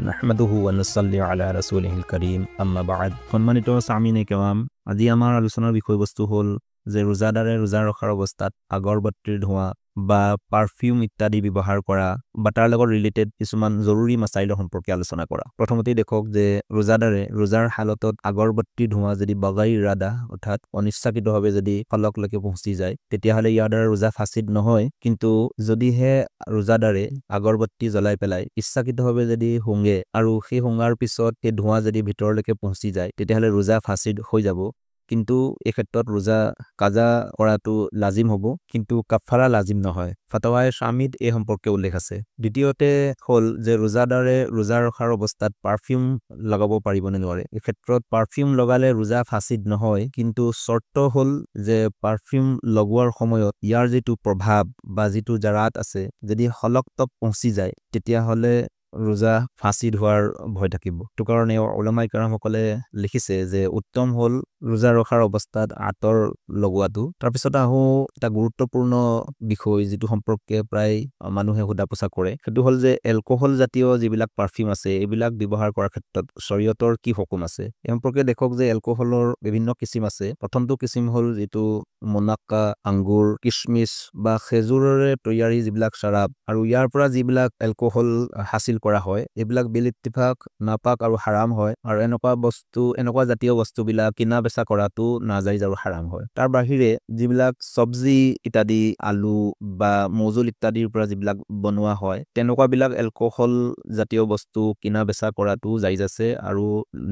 নাহমাদুহু ওয়া নুসাল্লি আলা ৰাসূলিহিল কাৰীম আম্মা বা'দ। সম্মানিত সামিনে কেৰাম, আজি আমাৰ আলোচনাৰ বিষয়বস্তু হ'ল যে ৰোজাদাৰে ৰোজা ৰখাৰ অৱস্থাত আগৰবত্তিৰ ধোঁৱা বা পাৰফিউম ইত্যাদি ব্যৱহাৰ কৰা বা তাৰ লগত ৰিলেটেড কিছুমান জৰুৰী মাসাইলৰ সম্পৰ্কে আলোচনা কৰা। প্ৰথমতেই দেখক যে ৰোজাদাৰে ৰোজাৰ হালতত আগৰবত্তিৰ ধোঁৱা যদি বগাই ইৰাদা অৰ্থাৎ অনিচ্ছাকৃতভাৱে যদি ফলকলৈকে পहुঁচি যায়, তেতিয়াহ'লে ইয়াৰ দ্বাৰা ৰোজা ফাচিদ নহয়। কিন্তু যদিহে ৰোজাদাৰে আগৰবত্তি জ্বলাই পেলাই ইচ্ছাকৃতভাৱে যদি শুঙে আৰু সেই শুঙাৰ পিছত সেই ধোঁৱা যদি ভিতৰলৈকে পहुঁচি যায়, তেতিয়াহ'লে ৰোজা ফাচিদ হৈ যাব। কিন্তু এই ক্ষেত্ৰত ৰোজা কাজা কৰাটো লাজিম হ'ব, কিন্তু কাফাৰা লাজিম নহয়। ফাতাৱায়ে শামিদ এই সম্পৰ্কে উল্লেখ আছে। দ্বিতীয়তে হ'ল যে ৰোজাদাৰে ৰোজা ৰখাৰ অৱস্থাত পাৰফিউম লগাব পাৰিব নে নোৱাৰে। এই ক্ষেত্ৰত পাৰফিউম লগালে ৰোজা ফাচিদ নহয়, কিন্তু চৰ্ত হ'ল যে পাৰফিউম লগোৱাৰ সময়ত ইয়াৰ যিটো প্ৰভাৱ বা যিটো জাৰাত আছে, যদি হলকতক পहुঁচি যায়, তেতিয়াহ'লে ৰোজা ফাচিদ হোৱাৰ ভয় থাকিব। তো কাৰণে উলামায়ে কেৰামসকলে লিখিছে যে উত্তম হ'ল ৰোজা ৰখাৰ অৱস্থাত আতৰ লগোৱাটো। তাৰপিছত আহোঁ এটা গুৰুত্বপূৰ্ণ বিষয় যিটো সম্পৰ্কে প্ৰায় মানুহে সোধা পোছা কৰে, সেইটো হ'ল যে এলকহল জাতীয় যিবিলাক পাৰফিউম আছে, এইবিলাক ব্যৱহাৰ কৰাৰ ক্ষেত্ৰত শৰীয়তৰ কি হুকুম আছে। এই সম্পৰ্কে দেখক যে এলকহলৰ বিভিন্ন কিচিম আছে। প্ৰথমটো কিচিম হ'ল যিটো মুনাক্কা, আঙ্গুৰ, কিচমিচ বা খেজুৰৰে তৈয়াৰী যিবিলাক চাৰাব, আৰু ইয়াৰ পৰা যিবিলাক এলকহল হাসিল কৰা হয়, এইবিলাক বিল ইত্তিফাক নাপাক আৰু হাৰাম হয়। আৰু এনেকুৱা জাতীয় বস্তুবিলাক কিনা বেচা কৰাটো নাজাইজ আৰু হাৰাম হয়। তাৰ বাহিৰে যিবিলাক চব্জি ইত্যাদি, আলু বা মৌজুল ইত্যাদিৰ পৰা যিবিলাক বনোৱা হয়, তেনেকুৱাবিলাক এলকহল জাতীয় বস্তু কিনা বেচা কৰাটো জাইজ আছে আৰু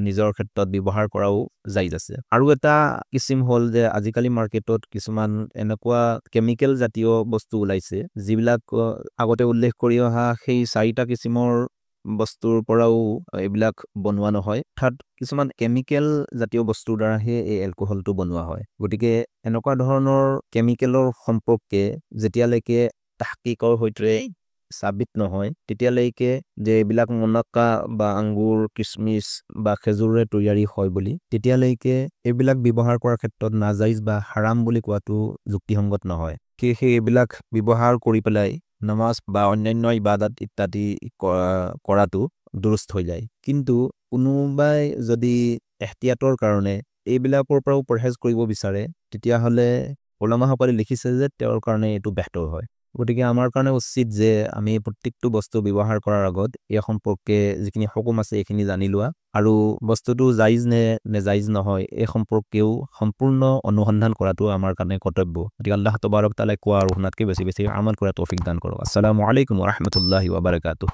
নিজৰ ক্ষেত্ৰত ব্যৱহাৰ কৰাও জাইজ আছে। আৰু এটা কিচিম হ'ল যে আজিকালি মাৰ্কেটত কিছুমান এনেকুৱা কেমিকেল জাতীয় বস্তু ওলাইছে, যিবিলাক আগতে উল্লেখ কৰি অহা সেই 4টা কিচিমৰ বস্তুৰ পৰাও এইবিলাক বনোৱা নহয়। অৰ্থাৎ কিছুমান কেমিকেল জাতীয় বস্তুৰ দ্বাৰাহে এই এলকহলটো বনোৱা হয়। গতিকে এনেকুৱা ধৰণৰ কেমিকেলৰ সম্পৰ্কে যেতিয়ালৈকে তাহকিকৰ সৈতে সাবিত নহয়, তেতিয়ালৈকে যে এইবিলাক মুনাক্কা বা আঙ্গুৰ, কিচমিচ বা খেজুৰৰে তৈয়াৰী হয় বুলি, তেতিয়ালৈকে এইবিলাক ব্যৱহাৰ কৰাৰ ক্ষেত্ৰত নাজাইজ বা হাৰাম বুলি কোৱাটো যুক্তিসংগত নহয়। সেয়েহে এইবিলাক ব্যৱহাৰ কৰি পেলাই নামাজ বা অন্যান্য ইবাদত ইত্যাদি কৰাটো দুৰুস্ত হৈ যায়। কিন্তু কোনোবাই যদি এহতিয়াতৰ কাৰণে এইবিলাকৰ পৰাও পৰহেজ কৰিব বিচাৰে, তেতিয়াহ'লে উলামাসকলে লিখিছে যে তেওঁৰ কাৰণে এইটো বেহতৰ হয়। গতিকে আমাৰ কাৰণে উচিত যে আমি প্ৰত্যেকটো বস্তু ব্যৱহাৰ কৰাৰ আগত এই সম্পৰ্কে যিখিনি হুকুম আছে এইখিনি জানি লোৱা, আৰু বস্তুটো জাইজ নে জাইজ নহয় এই সম্পৰ্কেও সম্পূৰ্ণ অনুসন্ধান কৰাটো আমাৰ কাৰণে কৰ্তব্য। গতিকে আল্লাহ তাবাৰক তাআলাই কোৱা আৰু শুনাতকৈ বেছি বেছি আমাল কৰা তৌফিক দান কৰক। আসসালামু আলাইকুম ওয়া ৰাহমাতুল্লাহি ওয়া বাৰাকাতুহু।